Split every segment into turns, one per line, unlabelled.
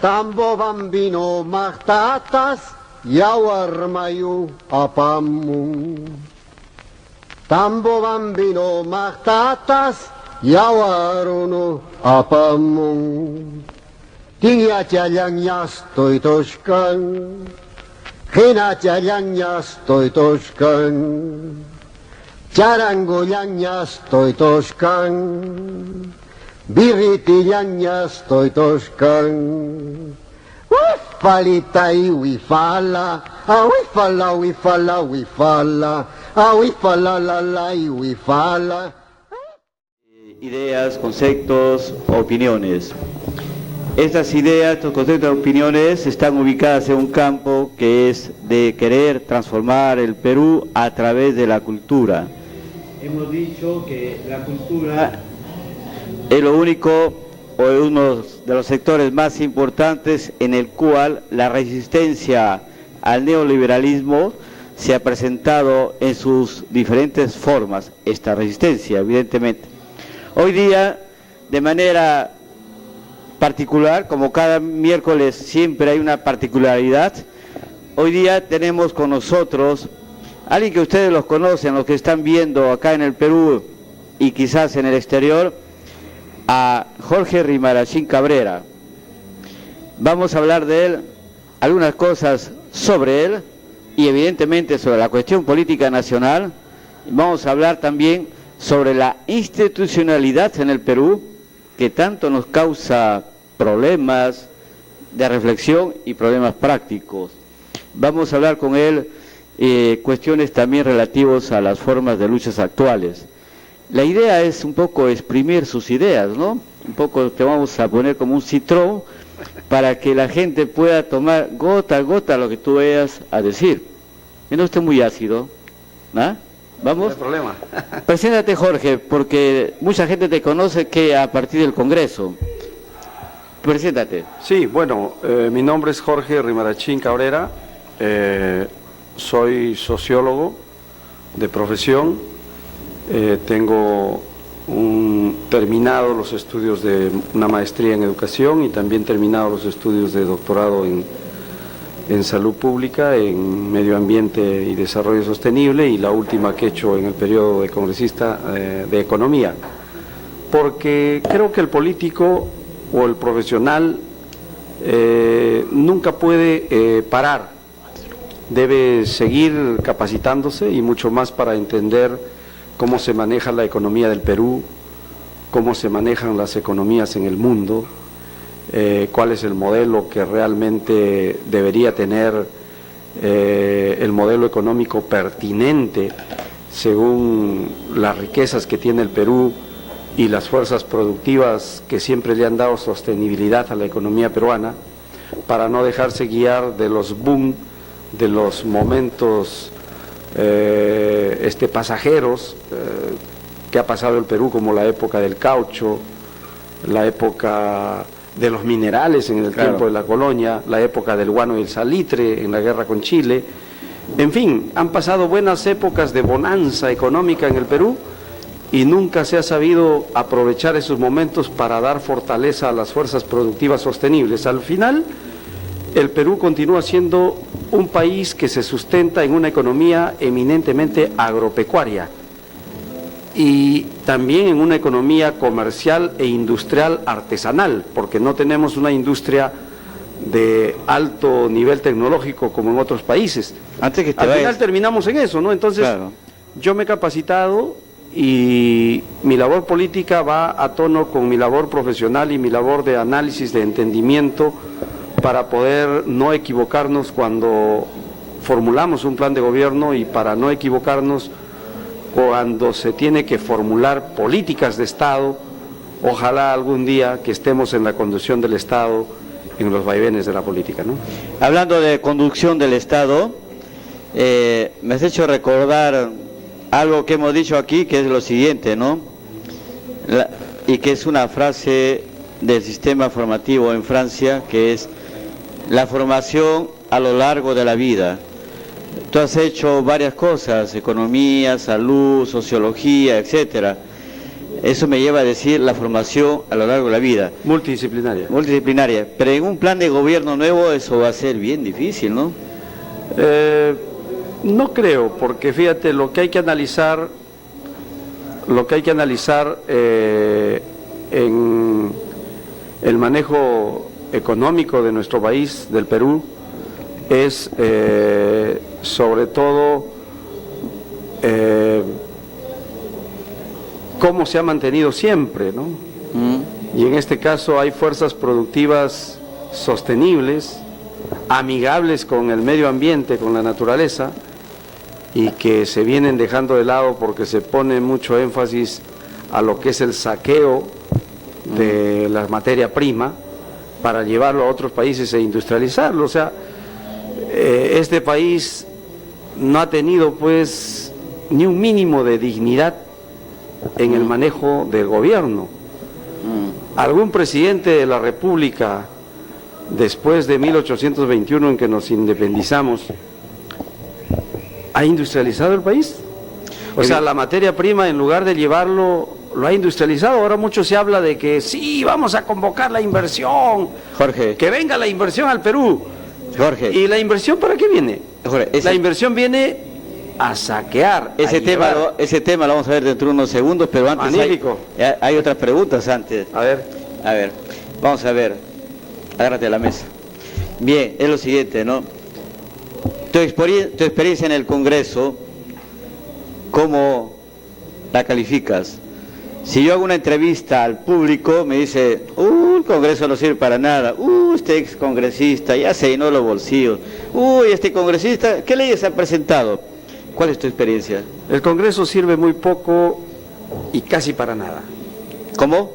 Tambo bambino magtatas, yawarmayu apamu. Tambo bambino magtatas, yawaruno apamu. Tingya chalyang yastoy toshkan, hina chalyang yastoy toshkan, charangoyang yastoy toshkan. Biritillaña estoy toscan. Wifalita y wifala, a wifala, wifala, wifala, a wifala, la y wifala.
Ideas, conceptos, opiniones. Estas ideas, estos conceptos, opiniones están ubicadas en un campo que es de querer transformar el Perú a través de la cultura. Hemos dicho que la cultura es lo único o uno de los sectores más importantes en el cual la resistencia al neoliberalismo se ha presentado en sus diferentes formas, esta resistencia evidentemente. Hoy día, de manera particular, como cada miércoles siempre hay una particularidad, hoy día tenemos con nosotros alguien que ustedes los conocen, los que están viendo acá en el Perú y quizás en el exterior, a Jorge Rimarachín Cabrera. Vamos a hablar de él, algunas cosas sobre él y evidentemente sobre la cuestión política nacional. Vamos a hablar también sobre la institucionalidad en el Perú, que tanto nos causa problemas de reflexión y problemas prácticos. Vamos a hablar con él cuestiones también relativas a las formas de luchas actuales. La idea es un poco exprimir sus ideas, ¿no? Un poco te vamos a poner como un citrón para que la gente pueda tomar gota a gota lo que tú vayas a decir. No esté muy ácido, ¿no? ¿Vamos?
No hay problema.
Preséntate, Jorge, porque mucha gente te conoce que a partir del Congreso. Preséntate.
Sí, bueno, mi nombre es Jorge Rimarachín Cabrera, soy sociólogo de profesión. Tengo terminado los estudios de una maestría en educación y también terminado los estudios de doctorado en salud pública, en medio ambiente y desarrollo sostenible, y la última que he hecho en el periodo de congresista de economía, porque creo que el político o el profesional nunca puede parar, debe seguir capacitándose y mucho más para entender cómo se maneja la economía del Perú, cómo se manejan las economías en el mundo, cuál es el modelo que realmente debería tener el modelo económico pertinente según las riquezas que tiene el Perú y las fuerzas productivas que siempre le han dado sostenibilidad a la economía peruana, para no dejarse guiar de los boom, de los momentos pasajeros que ha pasado el Perú, como la época del caucho, la época de los minerales en el tiempo de la colonia, la época del guano y el salitre en la guerra con Chile. En fin, han pasado buenas épocas de bonanza económica en el Perú y nunca se ha sabido aprovechar esos momentos para dar fortaleza a las fuerzas productivas sostenibles. Al final, el Perú continúa siendo un país que se sustenta en una economía eminentemente agropecuaria y también en una economía comercial e industrial artesanal, porque no tenemos una industria de alto nivel tecnológico como en otros países. Al final terminamos en eso, ¿no? Entonces, yo me he capacitado y mi labor política va a tono con mi labor profesional y mi labor de análisis, de entendimiento, para poder no equivocarnos cuando formulamos un plan de gobierno y para no equivocarnos cuando se tiene que formular políticas de Estado. Ojalá algún día que estemos en la conducción del Estado, en los vaivenes de la política, ¿no?
Hablando de conducción del Estado, me has hecho recordar algo que hemos dicho aquí, que es lo siguiente, ¿no? Y que es una frase del sistema formativo en Francia, que es la formación a lo largo de la vida. Tú has hecho varias cosas, economía, salud, sociología, etcétera. Eso me lleva a decir la formación a lo largo de la vida.
Multidisciplinaria.
Multidisciplinaria. Pero en un plan de gobierno nuevo eso va a ser bien difícil, ¿no?
No creo, porque fíjate, lo que hay que analizar en el manejo económico de nuestro país, del Perú, es sobre todo cómo se ha mantenido siempre, ¿no? Y en este caso hay fuerzas productivas sostenibles, amigables con el medio ambiente, con la naturaleza, y que se vienen dejando de lado porque se pone mucho énfasis a lo que es el saqueo de la materia prima para llevarlo a otros países e industrializarlo. O sea, este país no ha tenido pues ni un mínimo de dignidad en el manejo del gobierno. Algún presidente de la República, después de 1821, en que nos independizamos, ¿ha industrializado el país? O sea, la materia prima, en lugar de llevarlo, lo ha industrializado. Ahora mucho se habla de que sí, vamos a convocar la inversión,
Jorge,
que venga la inversión al Perú.
Jorge,
¿Y la inversión para qué viene?
Jorge,
La inversión viene a saquear.
ese tema lo vamos a ver dentro de unos segundos, pero antes
Magnífico.
hay otras preguntas antes.
A ver.
A ver, vamos a ver. Agárrate a la mesa. Bien, es lo siguiente, ¿no? Tu experiencia en el Congreso, ¿cómo la calificas? Si yo hago una entrevista al público, me dice, el Congreso no sirve para nada, este ex congresista ya se llenó los bolsillos, este congresista, ¿qué leyes ha presentado? ¿Cuál es tu experiencia?
El Congreso sirve muy poco y casi para nada.
¿Cómo?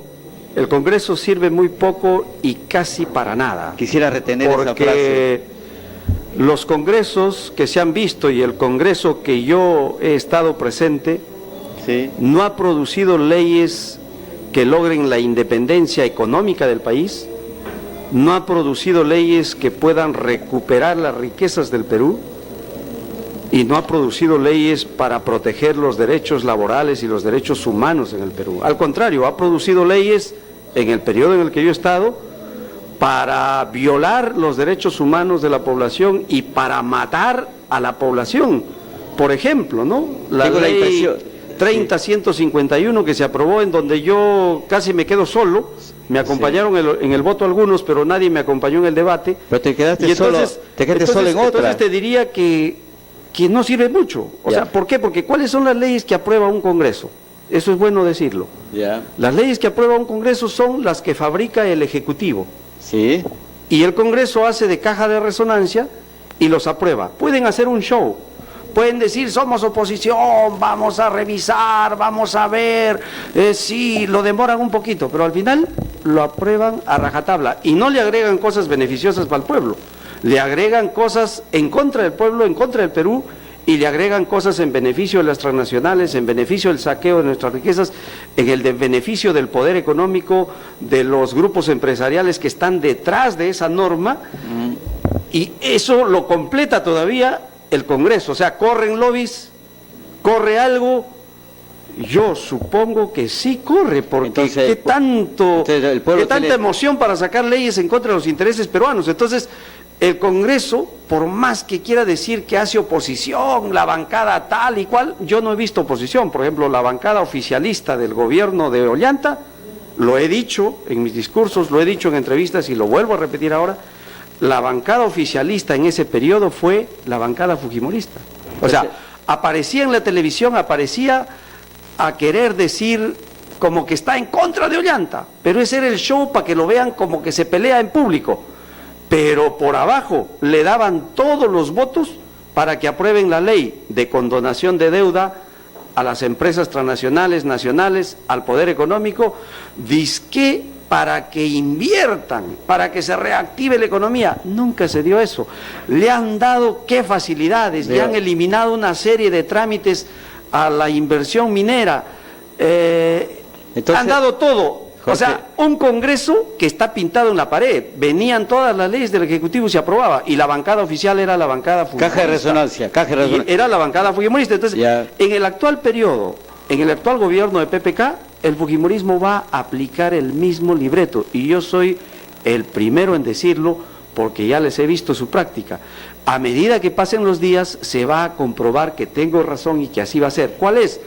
El Congreso sirve muy poco y casi para nada.
Quisiera retener esa frase.
Porque los congresos que se han visto y el Congreso que yo he estado presente,
Sí.
no ha producido leyes que logren la independencia económica del país, no ha producido leyes que puedan recuperar las riquezas del Perú, y no ha producido leyes para proteger los derechos laborales y los derechos humanos en el Perú. Al contrario, ha producido leyes en el periodo en el que yo he estado para violar los derechos humanos de la población y para matar a la población. Por ejemplo, ¿no? La ley 30-151 que se aprobó, en donde yo casi me quedo solo. Me acompañaron en el voto algunos, pero nadie me acompañó en el debate.
Pero te quedaste
Y entonces,
solo, te quedaste solo en otra.
Entonces te diría que no sirve mucho. O sea, ¿por qué? Porque ¿cuáles son las leyes que aprueba un Congreso? Eso es bueno decirlo.
Ya.
Las leyes que aprueba un Congreso son las que fabrica el Ejecutivo.
Sí.
Y el Congreso hace de caja de resonancia y los aprueba. Pueden hacer un show. Pueden decir, somos oposición, vamos a revisar, vamos a ver, sí, lo demoran un poquito, pero al final lo aprueban a rajatabla y no le agregan cosas beneficiosas para el pueblo, le agregan cosas en contra del pueblo, en contra del Perú, y le agregan cosas en beneficio de las transnacionales, en beneficio del saqueo de nuestras riquezas, en el de beneficio del poder económico, de los grupos empresariales que están detrás de esa norma, y eso lo completa todavía el Congreso. O sea, corren lobbies, corre algo. Yo supongo que sí corre, porque
entonces,
¿qué tanto,
el pueblo
qué tanta emoción para sacar leyes en contra de los intereses peruanos? Entonces, el Congreso, por más que quiera decir que hace oposición, la bancada tal y cual, yo no he visto oposición. Por ejemplo, la bancada oficialista del gobierno de Ollanta, lo he dicho en mis discursos, lo he dicho en entrevistas y lo vuelvo a repetir ahora, la bancada oficialista en ese periodo fue la bancada fujimorista. O sea, aparecía en la televisión, aparecía a querer decir como que está en contra de Ollanta, pero ese era el show para que lo vean como que se pelea en público. Pero por abajo le daban todos los votos para que aprueben la ley de condonación de deuda a las empresas transnacionales, nacionales, al poder económico, dizque para que inviertan, para que se reactive la economía. Nunca se dio eso. Le han dado qué facilidades, le han eliminado una serie de trámites a la inversión minera, han dado todo. Jorge, o sea, un Congreso que está pintado en la pared. Venían todas las leyes del Ejecutivo y se aprobaba, y la bancada oficial era la bancada fujimorista.
Caja de resonancia.
Era la bancada fujimorista. Entonces, en el actual periodo, en el actual gobierno de PPK, el fujimorismo va a aplicar el mismo libreto, y yo soy el primero en decirlo porque ya les he visto su práctica. A medida que pasen los días se va a comprobar que tengo razón y que así va a ser. ¿Cuál es?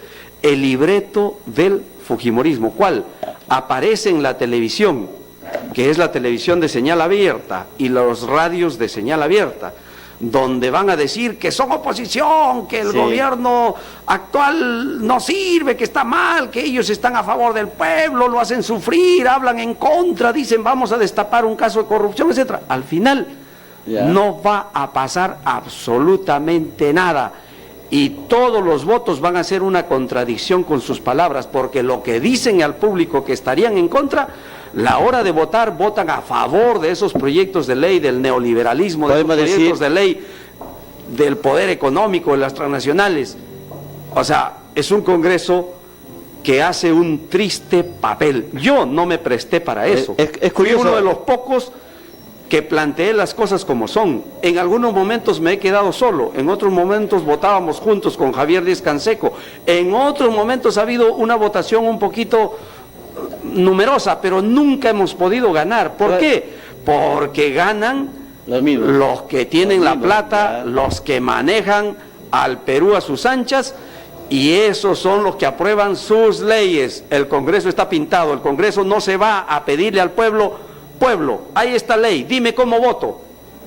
El libreto del fujimorismo. ¿Cuál? Aparece en la televisión, que es la televisión de señal abierta y los radios de señal abierta, donde van a decir que son oposición, que el gobierno actual no sirve, que está mal, que ellos están a favor del pueblo, lo hacen sufrir, hablan en contra, dicen vamos a destapar un caso de corrupción, etcétera. Al final no va a pasar absolutamente nada, y todos los votos van a ser una contradicción con sus palabras, porque lo que dicen al público que estarían en contra, la hora de votar, votan a favor de esos proyectos de ley del neoliberalismo, de esos proyectos de ley del poder económico, de las transnacionales. O sea, es un Congreso que hace un triste papel. Yo no me presté para eso.
Es curioso.
Fui uno de los pocos que planteé las cosas como son. En algunos momentos me he quedado solo, en otros momentos votábamos juntos con Javier Díaz-Canseco, en otros momentos ha habido una votación un poquito numerosa, pero nunca hemos podido ganar. ¿Por qué? Porque ganan los que tienen la plata, los que manejan al Perú a sus anchas, y esos son los que aprueban sus leyes. El Congreso está pintado, el Congreso no se va a pedirle al pueblo, hay esta ley, dime cómo voto.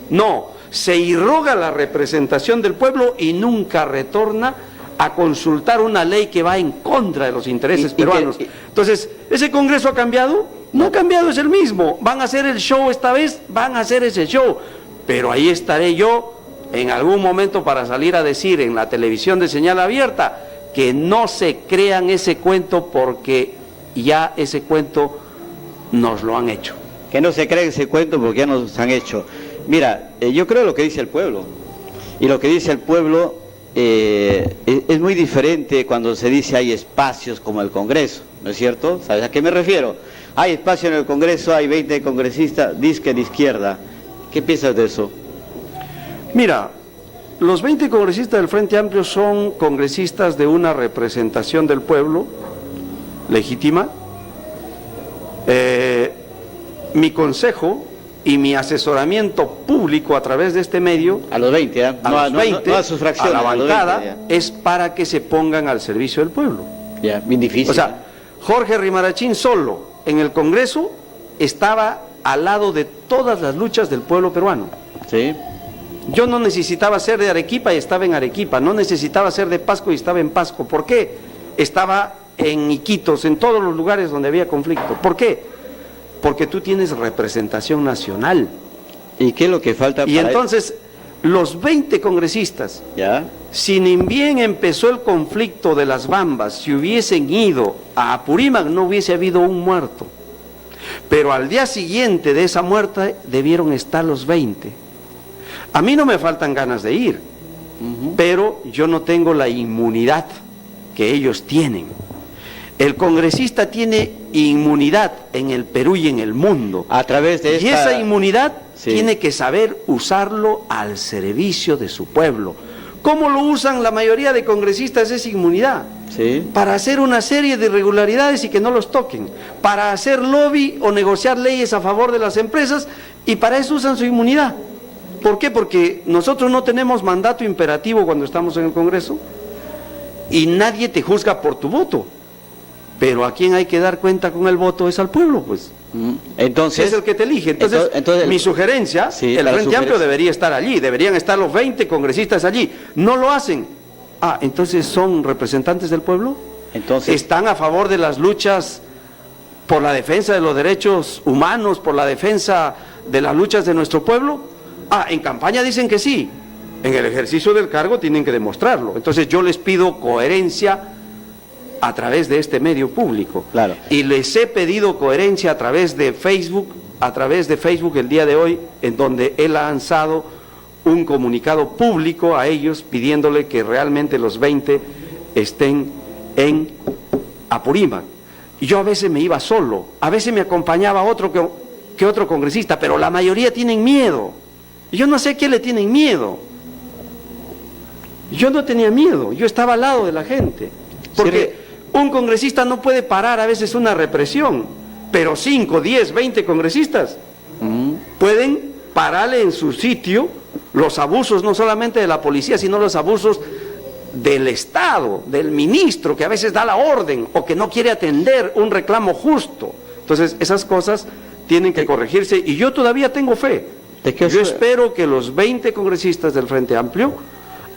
No, se irroga la representación del pueblo y nunca retorna a consultar una ley que va en contra de los intereses peruanos. Entonces, ¿ese Congreso ha cambiado? No ha cambiado, es el mismo. Van a hacer el show esta vez, van a hacer ese show. Pero ahí estaré yo en algún momento para salir a decir en la televisión de señal abierta que no se crean ese cuento, porque ya ese cuento nos lo han hecho.
Que no se creen ese cuento porque ya nos han hecho. Mira, yo creo lo que dice el pueblo. Y lo que dice el pueblo es muy diferente cuando se dice hay espacios como el Congreso, ¿no es cierto? ¿Sabes a qué me refiero? Hay espacio en el Congreso, hay 20 congresistas, disque de izquierda. ¿Qué piensas de eso?
Mira, los 20 congresistas del Frente Amplio son congresistas de una representación del pueblo legítima. Mi consejo y mi asesoramiento público a través de este medio,
a los 20, ¿eh?
a los 20,
no a sus fracciones,
a la bancada,
20,
es para que se pongan al servicio del pueblo.
Ya, bien difícil.
O sea, Jorge Rimarachín solo en el Congreso estaba al lado de todas las luchas del pueblo peruano.
Sí.
Yo no necesitaba ser de Arequipa y estaba en Arequipa, no necesitaba ser de Pasco y estaba en Pasco. ¿Por qué? Estaba en Iquitos, en todos los lugares donde había conflicto. ¿Por qué? Porque tú tienes representación nacional.
¿Y qué es lo que falta para
Y entonces, los 20 congresistas, si ni bien empezó el conflicto de las Bambas, si hubiesen ido a Apurímac, no hubiese habido un muerto. Pero al día siguiente de esa muerte, debieron estar los 20. A mí no me faltan ganas de ir, pero yo no tengo la inmunidad que ellos tienen. El congresista tiene inmunidad en el Perú y en el mundo.
A través de
Y esa inmunidad tiene que saber usarlo al servicio de su pueblo. ¿Cómo lo usan la mayoría de congresistas esa inmunidad? Para hacer una serie de irregularidades y que no los toquen. Para hacer lobby o negociar leyes a favor de las empresas, y para eso usan su inmunidad. ¿Por qué? Porque nosotros no tenemos mandato imperativo cuando estamos en el Congreso y nadie te juzga por tu voto. Pero a quien hay que dar cuenta con el voto es al pueblo, pues. Entonces, es el que te elige. Entonces mi sugerencia, el Frente Amplio debería estar allí, deberían estar los 20 congresistas allí. No lo hacen. Entonces ¿son representantes del pueblo? Entonces, ¿están a favor de las luchas por la defensa de los derechos humanos, por la defensa de las luchas de nuestro pueblo? En campaña dicen que sí. En el ejercicio del cargo tienen que demostrarlo. Entonces yo les pido coherencia a través de este medio público. Y les he pedido coherencia a través de Facebook, el día de hoy, en donde he lanzado un comunicado público a ellos pidiéndole que realmente los 20 estén en Apurímac. Y yo a veces me iba solo, a veces me acompañaba otro que otro congresista, pero la mayoría tienen miedo. Y yo no sé a qué le tienen miedo. Yo no tenía miedo, yo estaba al lado de la gente. Porque Un congresista no puede parar a veces una represión, pero 5, 10, 20 congresistas pueden pararle en su sitio los abusos no solamente de la policía, sino los abusos del Estado, del ministro, que a veces da la orden o que no quiere atender un reclamo justo. Entonces, esas cosas tienen que corregirse y yo todavía tengo fe. Yo espero que los 20 congresistas del Frente Amplio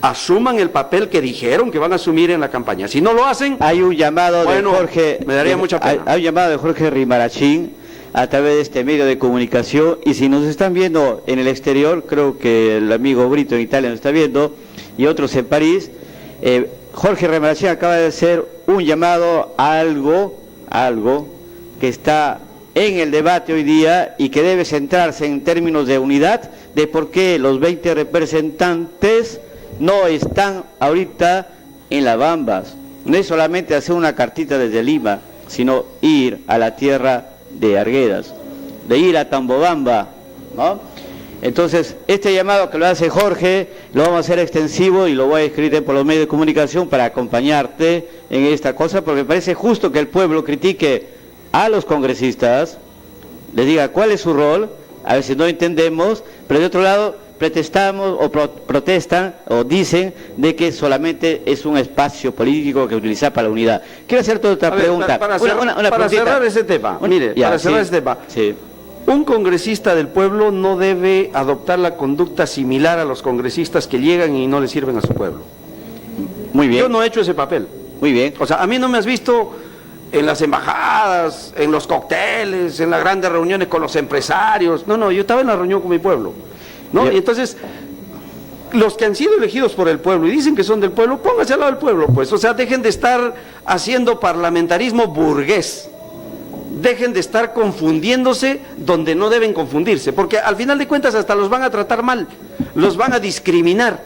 asuman el papel que dijeron que van a asumir en la campaña. Si no lo hacen,
hay un llamado de Jorge,
me daría mucha pena.
Hay un llamado de Jorge Rimarachín a través de este medio de comunicación, y si nos están viendo en el exterior, creo que el amigo Brito en Italia nos está viendo y otros en París, Jorge Rimarachín acaba de hacer un llamado a algo que está en el debate hoy día y que debe centrarse en términos de unidad, de por qué los 20 representantes no están ahorita en las Bambas. No es solamente hacer una cartita desde Lima, sino ir a la tierra de Arguedas, de ir a Tambobamba, ¿no? Entonces, este llamado que lo hace Jorge, lo vamos a hacer extensivo y lo voy a escribir por los medios de comunicación para acompañarte en esta cosa, porque me parece justo que el pueblo critique a los congresistas, les diga cuál es su rol. A veces no entendemos, pero de otro lado protestamos o protestan o dicen de que solamente es un espacio político que utilizar para la unidad. Quiero hacer toda otra pregunta.
Para cerrar ese tema,
sí.
Un congresista del pueblo no debe adoptar la conducta similar a los congresistas que llegan y no le sirven a su pueblo.
Muy bien.
Yo no he hecho ese papel.
Muy bien.
O sea, a mí no me has visto en las embajadas, en los cócteles, en las grandes reuniones con los empresarios. No, yo estaba en la reunión con mi pueblo, ¿no? Y entonces, los que han sido elegidos por el pueblo y dicen que son del pueblo, pónganse al lado del pueblo, pues. O sea, dejen de estar haciendo parlamentarismo burgués. Dejen de estar confundiéndose donde no deben confundirse, porque al final de cuentas hasta los van a tratar mal, los van a discriminar.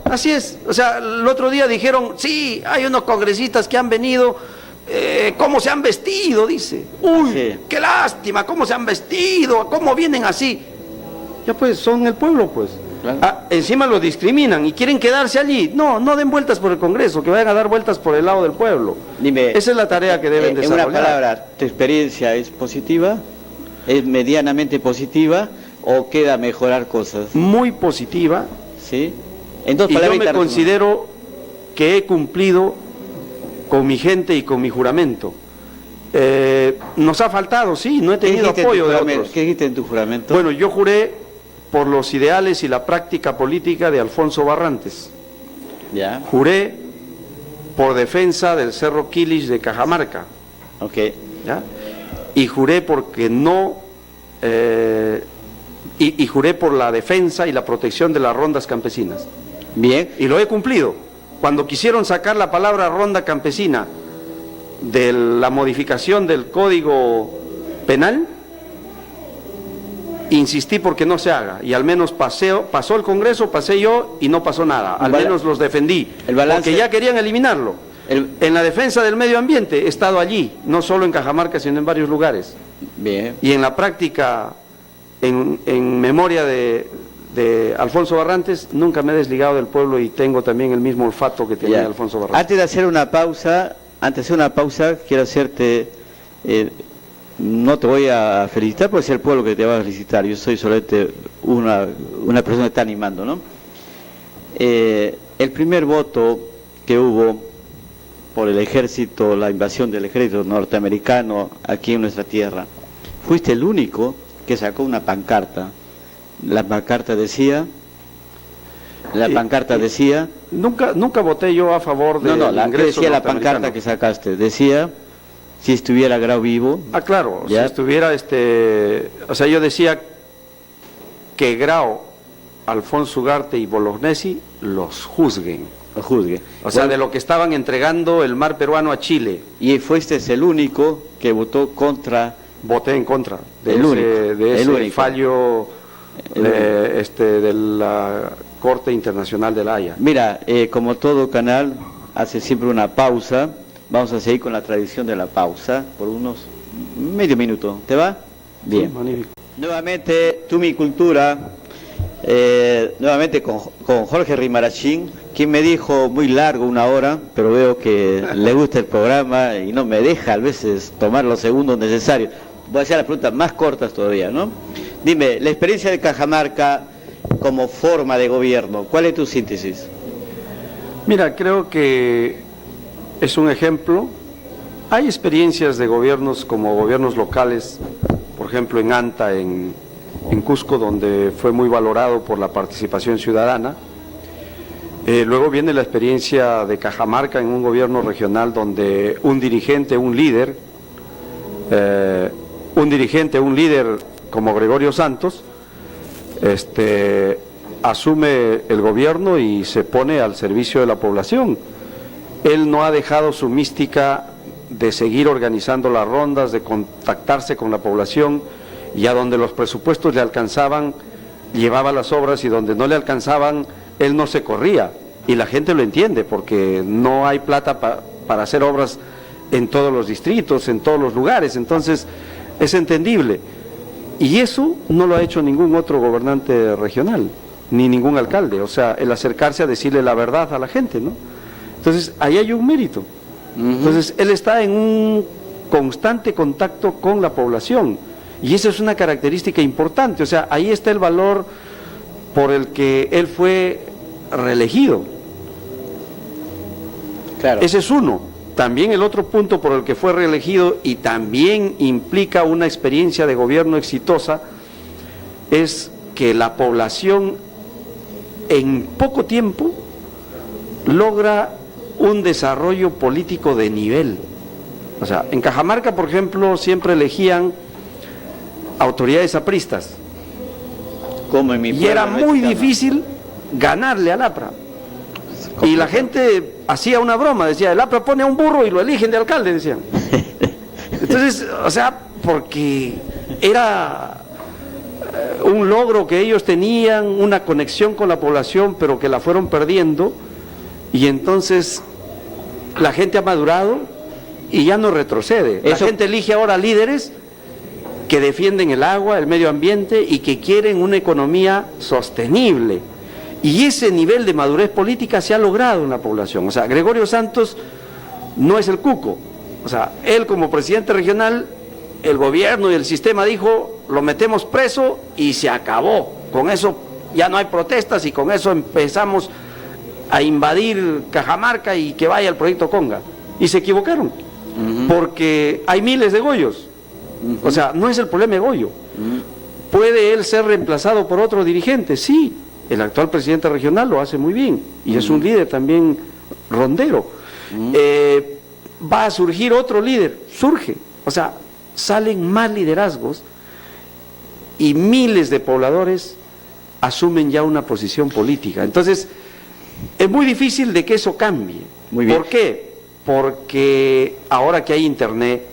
Así es. O sea, el otro día dijeron, sí, hay unos congresistas que han venido, ¿cómo se han vestido? Dice. Uy, sí, qué lástima, ¿cómo se han vestido? ¿Cómo vienen así? Ya pues, son el pueblo, pues. Claro. Encima los discriminan y quieren quedarse allí. No den vueltas por el Congreso, que vayan a dar vueltas por el lado del pueblo. Dime, esa es la tarea que deben desarrollar.
En una palabra, ¿tu experiencia es positiva? ¿Es medianamente positiva o queda mejorar cosas?
Muy positiva.
¿Sí?
Y yo me considero que he cumplido con mi gente y con mi juramento. Nos ha faltado, sí, no he tenido apoyo de otros.
¿Qué dijiste en tu juramento?
Bueno, yo juré por los ideales y la práctica política de Alfonso Barrantes.
Ya.
Juré por defensa del Cerro Quilich de Cajamarca.
Ok.
¿Ya? Y juré porque no... y juré por la defensa y la protección de las rondas campesinas.
Bien.
Y lo he cumplido. Cuando quisieron sacar la palabra ronda campesina de la modificación del Código Penal, insistí porque no se haga, y al menos pasó el Congreso, pasé yo y no pasó nada, al menos los defendí, porque ya querían eliminarlo. En la defensa del medio ambiente he estado allí, no solo en Cajamarca, sino en varios lugares.
Bien.
Y en la práctica, en memoria de Alfonso Barrantes, nunca me he desligado del pueblo y tengo también el mismo olfato que tenía Alfonso Barrantes.
Antes de hacer una pausa, quiero hacerte... no te voy a felicitar porque es el pueblo que te va a felicitar, yo soy solamente una persona que está animando, ¿no? El primer voto que hubo por el ejército, la invasión del ejército norteamericano aquí en nuestra tierra, fuiste el único que sacó una pancarta. La pancarta decía...
Nunca voté yo a favor de...
¿qué decía la pancarta que sacaste? Decía... Si estuviera Grau vivo...
claro, ¿ya? Si estuviera o sea, yo decía que Grau, Alfonso Ugarte y Bolognesi los juzguen. O sea, de lo que estaban entregando el mar peruano a Chile.
Y fuiste el único que votó contra...
Voté en contra de ese fallo de la Corte Internacional de la Haya.
Mira, como todo canal, hace siempre una pausa. Vamos a seguir con la tradición de la pausa por unos medio minuto. ¿Te va? Bien.
Sí, magnífico.
Nuevamente, Tumicultura Nuevamente con Jorge Rimarachín, quien me dijo muy largo, 1 hora, pero veo que le gusta el programa y no me deja a veces tomar los segundos necesarios. Voy a hacer las preguntas más cortas todavía, ¿no? Dime, la experiencia de Cajamarca como forma de gobierno, ¿cuál es tu síntesis?
Mira, creo que es un ejemplo. Hay experiencias de gobiernos como gobiernos locales, por ejemplo en Anta, en Cusco, donde fue muy valorado por la participación ciudadana. Luego viene la experiencia de Cajamarca en un gobierno regional donde un dirigente, un líder como Gregorio Santos, asume el gobierno y se pone al servicio de la población. Él no ha dejado su mística de seguir organizando las rondas, de contactarse con la población, y a donde los presupuestos le alcanzaban, llevaba las obras, y donde no le alcanzaban, él no se corría. Y la gente lo entiende, porque no hay plata para hacer obras en todos los distritos, en todos los lugares, entonces es entendible. Y eso no lo ha hecho ningún otro gobernante regional, ni ningún alcalde, o sea, el acercarse a decirle la verdad a la gente, ¿no? Entonces, ahí hay un mérito. Entonces, él está en un constante contacto con la población, y esa es una característica importante, o sea, ahí está el valor por el que él fue reelegido.
Claro.
Ese es uno. También el otro punto por el que fue reelegido, y también implica una experiencia de gobierno exitosa, es que la población en poco tiempo logra un desarrollo político de nivel. O sea, en Cajamarca, por ejemplo, siempre elegían autoridades apristas,
como en mi
y era
pueblo
muy
mexicano.
difícil ganarle al APRA. Y la gente hacía una broma, decía, el APRA pone a un burro y lo eligen de alcalde, decían. Entonces, o sea, porque era un logro que ellos tenían, una conexión con la población, pero que la fueron perdiendo, y entonces la gente ha madurado y ya no retrocede. La gente elige ahora líderes que defienden el agua, el medio ambiente, y que quieren una economía sostenible. Y ese nivel de madurez política se ha logrado en la población. O sea, Gregorio Santos no es el cuco. O sea, él como presidente regional, el gobierno y el sistema dijo, lo metemos preso y se acabó. Con eso ya no hay protestas, y con eso empezamos a invadir Cajamarca y que vaya el proyecto Conga. Y se equivocaron, porque hay miles de Goyos. O sea, no es el problema de Goyo. ¿Puede él ser reemplazado por otro dirigente? Sí. El actual presidente regional lo hace muy bien, y es un líder también rondero. Va a surgir otro líder, surge, o sea, salen más liderazgos, y miles de pobladores asumen ya una posición política. Entonces, es muy difícil de que eso cambie.
Muy bien.
¿Por qué? Porque ahora que hay internet,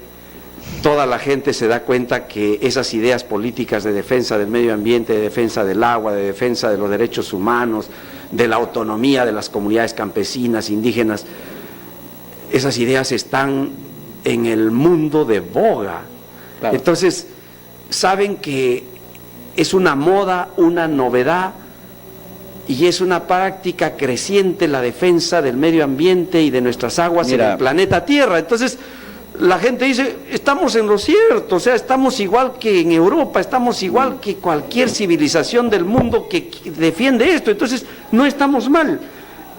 toda la gente se da cuenta que esas ideas políticas de defensa del medio ambiente, de defensa del agua, de defensa de los derechos humanos, de la autonomía de las comunidades campesinas, indígenas, esas ideas están en el mundo de boga. Claro. Entonces, saben que es una moda, una novedad, y es una práctica creciente la defensa del medio ambiente y de nuestras aguas en el planeta Tierra. Entonces, la gente dice, estamos en lo cierto, o sea, estamos igual que en Europa, estamos igual que cualquier civilización del mundo que defiende esto, entonces no estamos mal.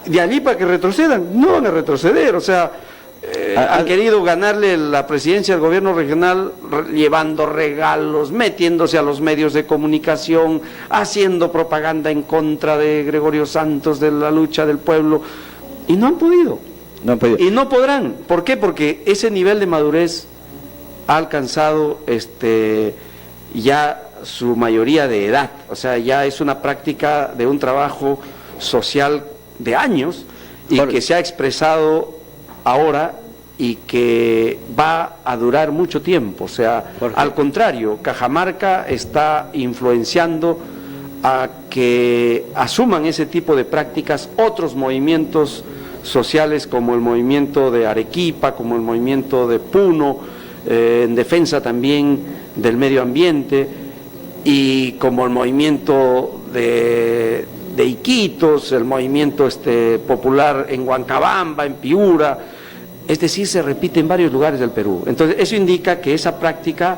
De allí para que retrocedan, no van a retroceder, o sea, han querido ganarle la presidencia del gobierno regional llevando regalos, metiéndose a los medios de comunicación, haciendo propaganda en contra de Gregorio Santos, de la lucha del pueblo, y no han podido. Y no podrán. ¿Por qué? Porque ese nivel de madurez ha alcanzado ya su mayoría de edad. O sea, ya es una práctica de un trabajo social de años, y que se ha expresado ahora y que va a durar mucho tiempo. O sea, al contrario, Cajamarca está influenciando a que asuman ese tipo de prácticas otros movimientos sociales, como el movimiento de Arequipa, como el movimiento de Puno, en defensa también del medio ambiente, y como el movimiento de Iquitos, el movimiento popular en Huancabamba, en Piura, es decir, se repite en varios lugares del Perú. Entonces, eso indica que esa práctica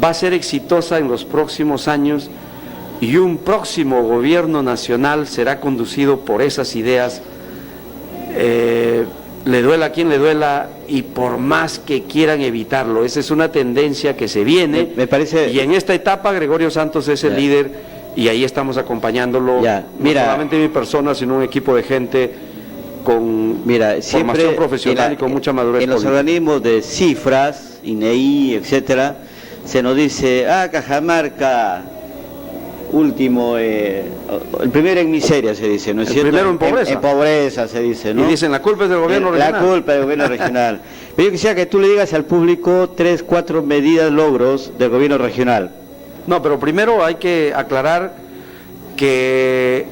va a ser exitosa en los próximos años y un próximo gobierno nacional será conducido por esas ideas, le duela a quien le duela y por más que quieran evitarlo. Esa es una tendencia que se viene,
me parece...
y en esta etapa Gregorio Santos es el líder y ahí estamos acompañándolo, no solamente mi persona, sino un equipo de gente con formación profesional y con mucha madurez
en los
política.
organismos de cifras, INEI, etcétera, se nos dice, Cajamarca, último, el primero en miseria se dice, ¿no es cierto?
El primero en pobreza.
En pobreza se dice, ¿no?
Y dicen, la culpa es del gobierno regional.
La culpa del gobierno regional. Pero yo quisiera que tú le digas al público 3, 4 medidas, logros del gobierno regional.
No, pero primero hay que aclarar que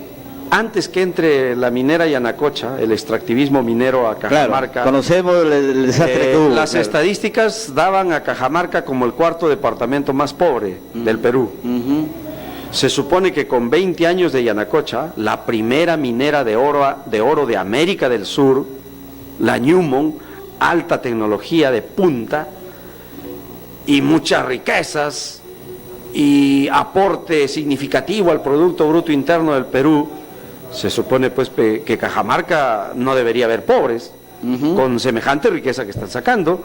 antes que entre la minera Yanacocha, el extractivismo minero a Cajamarca,
claro, conocemos el desastre que hubo.
Las estadísticas daban a Cajamarca como el 4º departamento más pobre del Perú. Se supone que con 20 años de Yanacocha, la primera minera de oro de América del Sur, la Newmont, alta tecnología de punta y muchas riquezas y aporte significativo al Producto Bruto Interno del Perú, se supone pues que Cajamarca no debería haber pobres, con semejante riqueza que están sacando.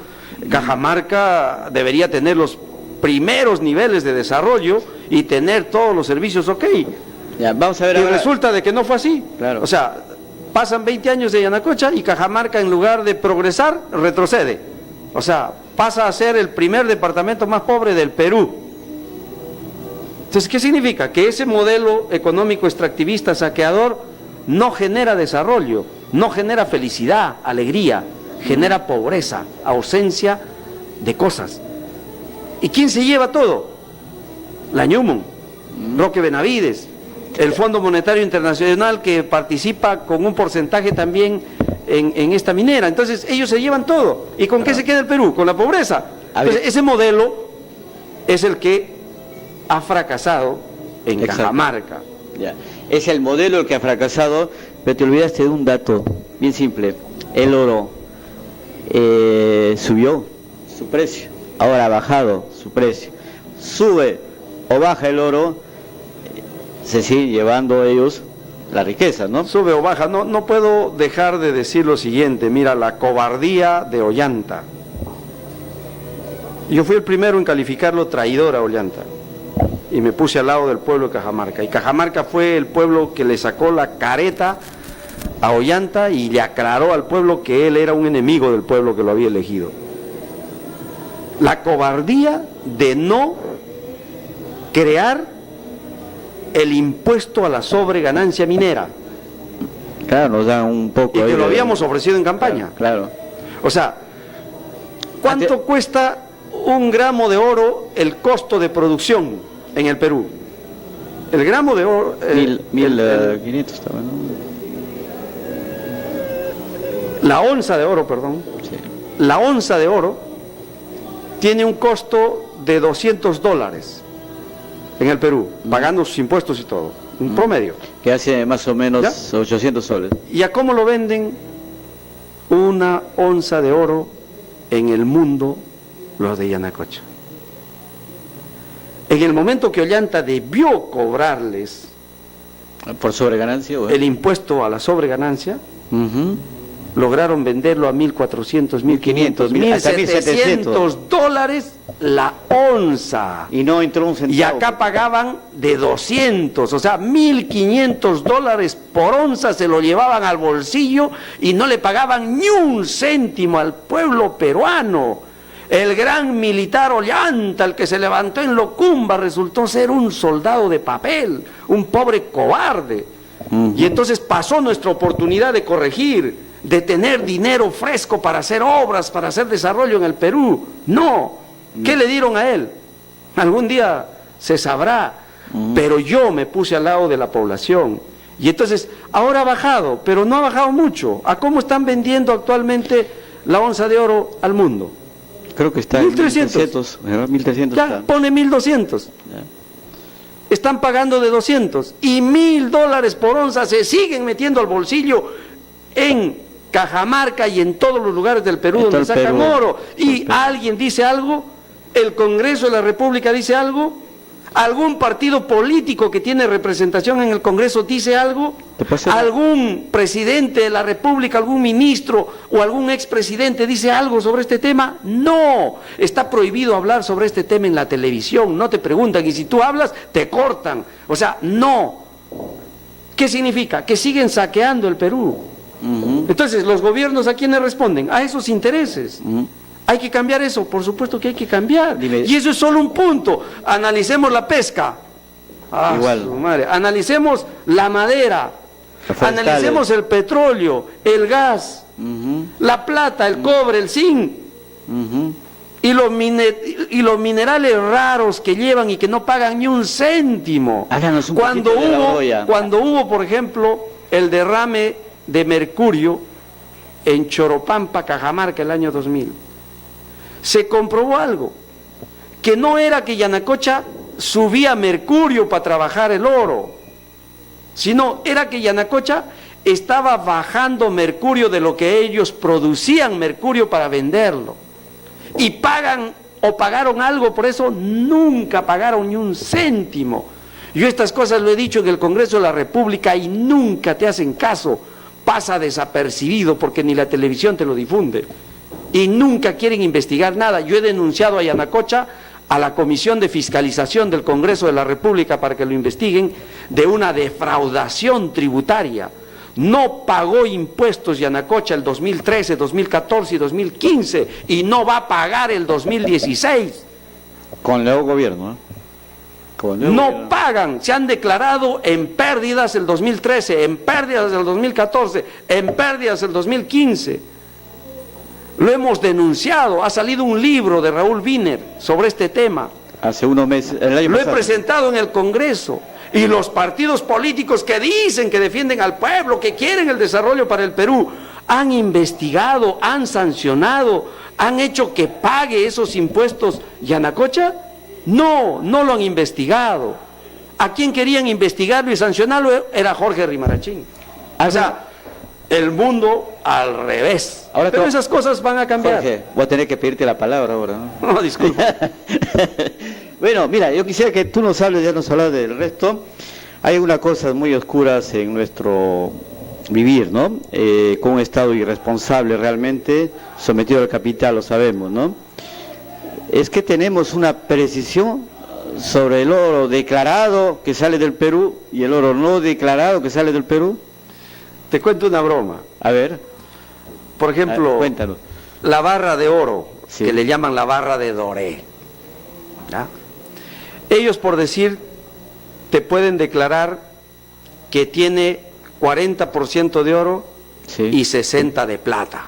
Cajamarca debería tener los primeros niveles de desarrollo y tener todos los servicios ok.
Ya, vamos a ver
y
ahora...
resulta de que no fue así.
Claro.
O sea, pasan 20 años de Yanacocha y Cajamarca, en lugar de progresar, retrocede. O sea, pasa a ser el primer departamento más pobre del Perú. Entonces, ¿qué significa? Que ese modelo económico extractivista saqueador no genera desarrollo, no genera felicidad, alegría, genera pobreza, ausencia de cosas. ¿Y quién se lleva todo? La Newmont, Roque Benavides, el Fondo Monetario Internacional, que participa con un porcentaje también en esta minera. Entonces ellos se llevan todo. ¿Y con qué se queda el Perú? Con la pobreza. Entonces ese modelo es el que ha fracasado en Cajamarca.
Ya. Es el modelo el que ha fracasado, pero te olvidaste de un dato bien simple. El oro subió su precio, ahora ha bajado su precio. Sube o baja el oro, se siguen llevando ellos la riqueza, ¿no?
Sube o baja, no puedo dejar de decir lo siguiente. Mira, la cobardía de Ollanta. Yo fui el primero en calificarlo traidor a Ollanta y me puse al lado del pueblo de Cajamarca, y Cajamarca fue el pueblo que le sacó la careta a Ollanta y le aclaró al pueblo que él era un enemigo del pueblo que lo había elegido. La cobardía de no crear el impuesto a la sobreganancia minera.
Claro, nos dan un poco.
Y que lo habíamos ofrecido en campaña.
Claro.
O sea, ¿cuánto cuesta un gramo de oro el costo de producción en el Perú? El gramo de oro...
1.500 estaba, ¿no?
La onza de oro, perdón.
Sí.
La onza de oro tiene un costo de $200 en el Perú, pagando sus impuestos y todo, un promedio.
Que hace más o menos, ¿ya?, 800 soles.
¿Y a cómo lo venden una onza de oro en el mundo los de Yanacocha? En el momento que Ollanta debió cobrarles
por sobreganancia,
el impuesto a la sobreganancia, lograron venderlo a 1.400, 1.500, 1.700 dólares la onza.
Y no entró un centavo.
Y acá pagaban de 200, o sea, 1.500 dólares por onza se lo llevaban al bolsillo y no le pagaban ni un céntimo al pueblo peruano. El gran militar Ollanta, el que se levantó en Locumba, resultó ser un soldado de papel, un pobre cobarde. Y entonces pasó nuestra oportunidad de corregir, de tener dinero fresco para hacer obras, para hacer desarrollo en el Perú. No. ¿Qué le dieron a él? Algún día se sabrá. Pero yo me puse al lado de la población. Y entonces, ahora ha bajado, pero no ha bajado mucho. ¿A cómo están vendiendo actualmente la onza de oro al mundo?
Creo que está
1.300.
en 1.300.
Ya, pone 1.200. están pagando de 200 y $1000 por onza se siguen metiendo al bolsillo en Cajamarca y en todos los lugares del Perú donde sacan oro. Y alguien dice algo, el Congreso de la República dice algo, algún partido político que tiene representación en el Congreso dice algo, algún presidente de la República, algún ministro o algún expresidente dice algo sobre este tema. No, está prohibido hablar sobre este tema en la televisión, no te preguntan, y si tú hablas te cortan. O sea, no. ¿Qué significa? Que siguen saqueando el Perú. Entonces, ¿los gobiernos a quiénes responden? A esos intereses. ¿Hay que cambiar eso? Por supuesto que hay que cambiar. Y eso es solo un punto. Analicemos la pesca. Igual. Su madre. Analicemos la madera. Analicemos el petróleo, el gas, la plata, el cobre, el zinc. Y los minerales raros que llevan y que no pagan ni un céntimo. Cuando hubo, por ejemplo, el derrame de mercurio en Choropampa, Cajamarca, el año 2000, se comprobó algo, que no era que Yanacocha subía mercurio para trabajar el oro, sino era que Yanacocha estaba bajando mercurio de lo que ellos producían mercurio para venderlo. Y pagaron algo por eso, nunca pagaron ni un céntimo. Yo estas cosas lo he dicho en el Congreso de la República y nunca te hacen caso, pasa desapercibido porque ni la televisión te lo difunde. Y nunca quieren investigar nada. Yo he denunciado a Yanacocha a la Comisión de Fiscalización del Congreso de la República para que lo investiguen de una defraudación tributaria. No pagó impuestos Yanacocha el 2013, 2014 y 2015 y no va a pagar el 2016.
Con el nuevo gobierno, ¿eh?
No pagan, se han declarado en pérdidas el 2013, en pérdidas el 2014, en pérdidas el 2015. Lo hemos denunciado, ha salido un libro de Raúl Wiener sobre este tema.
Hace unos meses, el año pasado.
Lo he presentado en el Congreso. Y los partidos políticos que dicen que defienden al pueblo, que quieren el desarrollo para el Perú, han investigado, han sancionado, han hecho que pague esos impuestos Yanacocha. No, no lo han investigado. ¿A quién querían investigarlo y sancionarlo? Era Jorge Rimarachín. O sea, el mundo al revés.
Ahora
pero esas cosas van a cambiar.
Jorge, voy a tener que pedirte la palabra ahora, ¿no?
No, disculpa.
Bueno, mira, yo quisiera que tú nos hables, ya nos hablas del resto. Hay algunas cosas muy oscuras en nuestro vivir, ¿no? Con un Estado irresponsable realmente, sometido al capital, lo sabemos, ¿no? Es que tenemos una precisión sobre el oro declarado que sale del Perú y el oro no declarado que sale del Perú.
Te cuento una broma.
A ver.
Por ejemplo,
cuéntanos.
La barra de oro,
sí,
que le llaman la barra de doré. ¿Ya? Ellos, por decir, te pueden declarar que tiene 40% de oro, sí, y 60% de plata.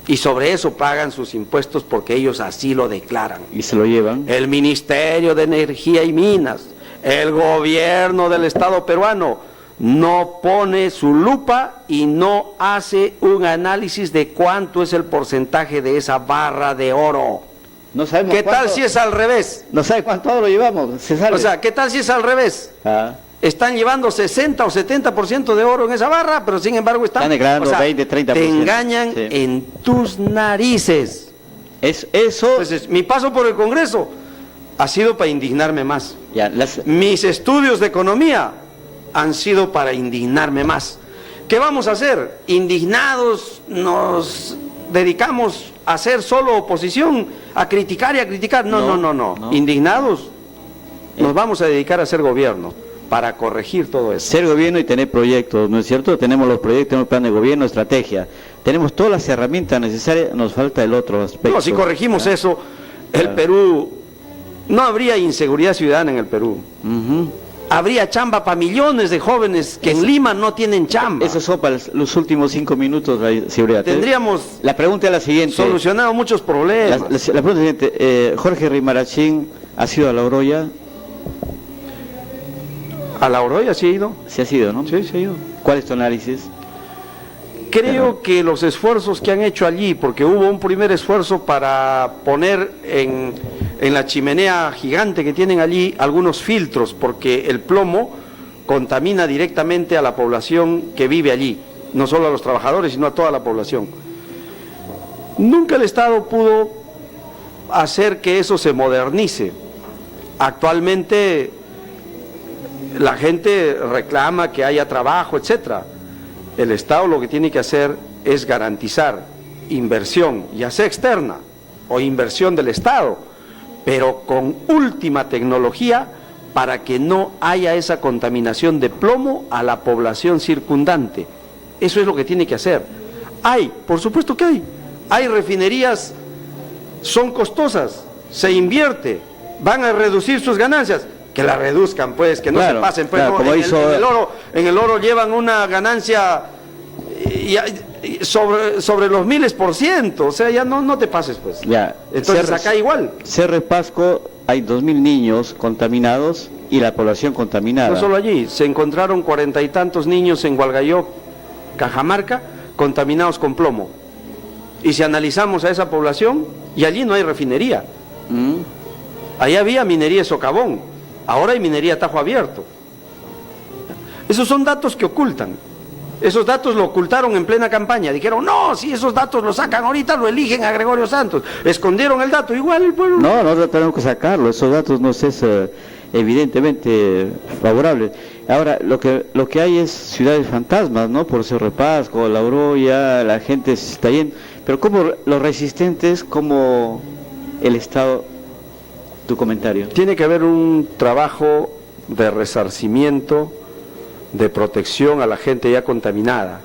Y sobre eso pagan sus impuestos porque ellos así lo declaran.
¿Y se lo llevan?
El Ministerio de Energía y Minas, el gobierno del Estado peruano, no pone su lupa y no hace un análisis de cuánto es el porcentaje de esa barra de oro.
No sabemos.
¿Qué tal si es al revés?
No sabe cuánto oro llevamos. Se sale.
O sea, ¿qué tal si es al revés? Están llevando 60 o 70% de oro en esa barra, pero sin embargo están
declarando 20, 30%.
Te engañan, sí, en tus narices.
Eso.
Entonces, mi paso por el Congreso ha sido para indignarme más.
Ya,
mis estudios de economía han sido para indignarme más. ¿Qué vamos a hacer? Indignados nos dedicamos a hacer solo oposición, a criticar y a criticar. No. Indignados nos vamos a dedicar a hacer gobierno para corregir todo eso.
Ser gobierno y tener proyectos, ¿no es cierto? Tenemos los proyectos, tenemos plan de gobierno, estrategia. Tenemos todas las herramientas necesarias, nos falta el otro aspecto.
No, si corregimos eso, el Perú, no habría inseguridad ciudadana en el Perú. Habría chamba para millones de jóvenes que en Lima no tienen chamba.
Eso son para los últimos 5 minutos, seguridad.
Tendríamos
la pregunta es la siguiente.
Solucionado muchos problemas.
La pregunta es la siguiente. Jorge Rimarachín ha sido a La Oroya.
A La Oroya sí ha ido.
Sí ha sido, ¿no?
Sí, sí ha ido.
¿Cuál es tu análisis?
Creo que los esfuerzos que han hecho allí, porque hubo un primer esfuerzo para poner en en la chimenea gigante que tienen allí algunos filtros, porque el plomo contamina directamente a la población que vive allí, no solo a los trabajadores, sino a toda la población. Nunca el Estado pudo hacer que eso se modernice. Actualmente la gente reclama que haya trabajo, etcétera. El Estado lo que tiene que hacer es garantizar inversión, ya sea externa o inversión del Estado, pero con última tecnología, para que no haya esa contaminación de plomo a la población circundante. Eso es lo que tiene que hacer. Hay, por supuesto que hay refinerías, son costosas, se invierte, van a reducir sus ganancias, que la reduzcan, pues, que no se pasen, pues,
claro,
no, en el oro llevan una ganancia sobre los 1000%, o sea, ya no te pases, pues.
Ya.
Entonces acá igual.
Cerro Pasco hay 2000 niños contaminados y la población contaminada.
No solo allí, se encontraron 40 y tantos niños en Hualgayoc, Cajamarca, contaminados con plomo. Y si analizamos a esa población, y allí no hay refinería. Ahí había minería de socavón, ahora hay minería a tajo abierto. Esos son datos que ocultan. Esos datos lo ocultaron en plena campaña. Dijeron, no, si esos datos los sacan ahorita, lo eligen a Gregorio Santos. Escondieron el dato, igual el pueblo.
No, nosotros tenemos que sacarlo, esos datos no es evidentemente favorable. Ahora, lo que hay es ciudades fantasmas, ¿no? Por Cerro Pasco, La Oroya, la gente se está yendo. Pero como los resistentes, como el Estado, tu comentario.
Tiene que haber un trabajo de resarcimiento, de protección a la gente ya contaminada,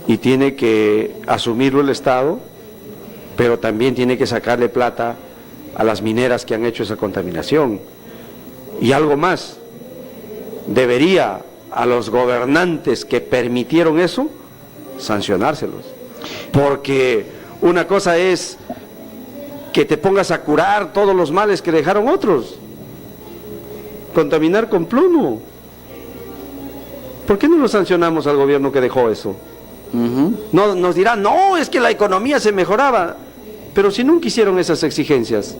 y tiene que asumirlo el Estado, pero también tiene que sacarle plata a las mineras que han hecho esa contaminación. Y algo más, debería a los gobernantes que permitieron eso sancionárselos, porque una cosa es que te pongas a curar todos los males que dejaron otros. Contaminar con plomo, ¿por qué no lo sancionamos al gobierno que dejó eso? No, nos dirán, no, es que la economía se mejoraba. Pero si nunca hicieron esas exigencias,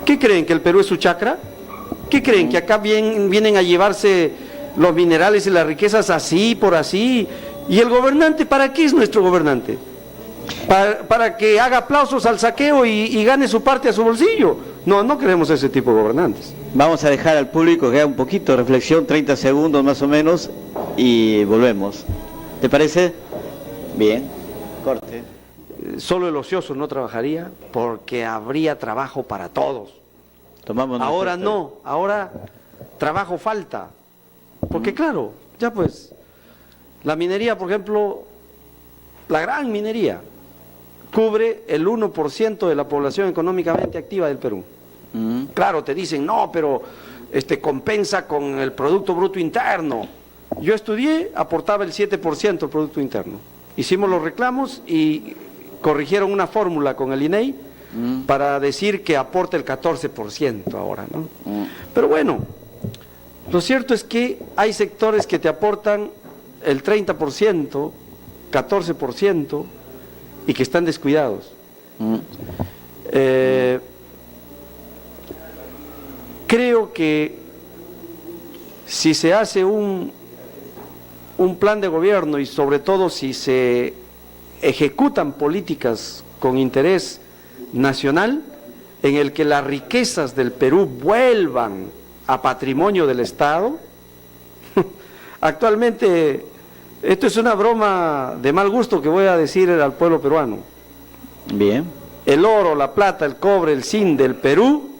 ¿qué creen? ¿Que el Perú es su chacra? ¿Qué creen? ¿Que acá vienen a llevarse los minerales y las riquezas así, por así? ¿Y el gobernante, para qué es nuestro gobernante? Para que haga aplausos al saqueo y gane su parte a su bolsillo. No queremos ese tipo de gobernantes.
Vamos a dejar al público que haga un poquito de reflexión, 30 segundos más o menos, y volvemos. ¿Te parece? Bien, corte.
Solo el ocioso no trabajaría, porque habría trabajo para todos. Ahora no, ahora trabajo falta. Porque claro, ya pues, la minería, por ejemplo, la gran minería, cubre el 1% de la población económicamente activa del Perú. Claro, te dicen, no, pero compensa con el Producto Bruto Interno. Yo estudié, aportaba el 7% del Producto Interno. Hicimos los reclamos y corrigieron una fórmula con el INEI para decir que aporta el 14% ahora, ¿no? Pero bueno, lo cierto es que hay sectores que te aportan el 30%, 14%, y que están descuidados. Creo que si se hace un plan de gobierno, y sobre todo si se ejecutan políticas con interés nacional, en el que las riquezas del Perú vuelvan a patrimonio del Estado. Actualmente, esto es una broma de mal gusto que voy a decir al pueblo peruano.
Bien.
El oro, la plata, el cobre, el zinc del Perú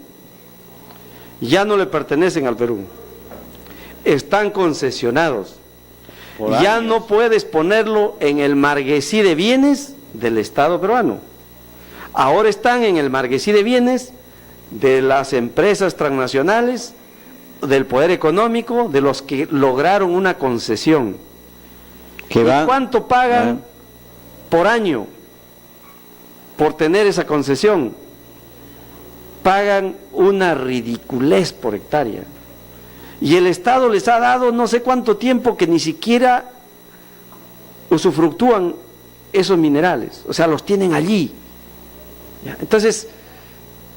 ya no le pertenecen al Perú. Están concesionados. Ya no puedes ponerlo en el marguesí de bienes del Estado peruano. Ahora están en el marguesí de bienes de las empresas transnacionales, del poder económico, de los que lograron una concesión. ¿Y cuánto pagan por año por tener esa concesión? Pagan una ridiculez por hectárea. Y el Estado les ha dado no sé cuánto tiempo que ni siquiera usufructúan esos minerales, o sea, los tienen allí. Entonces,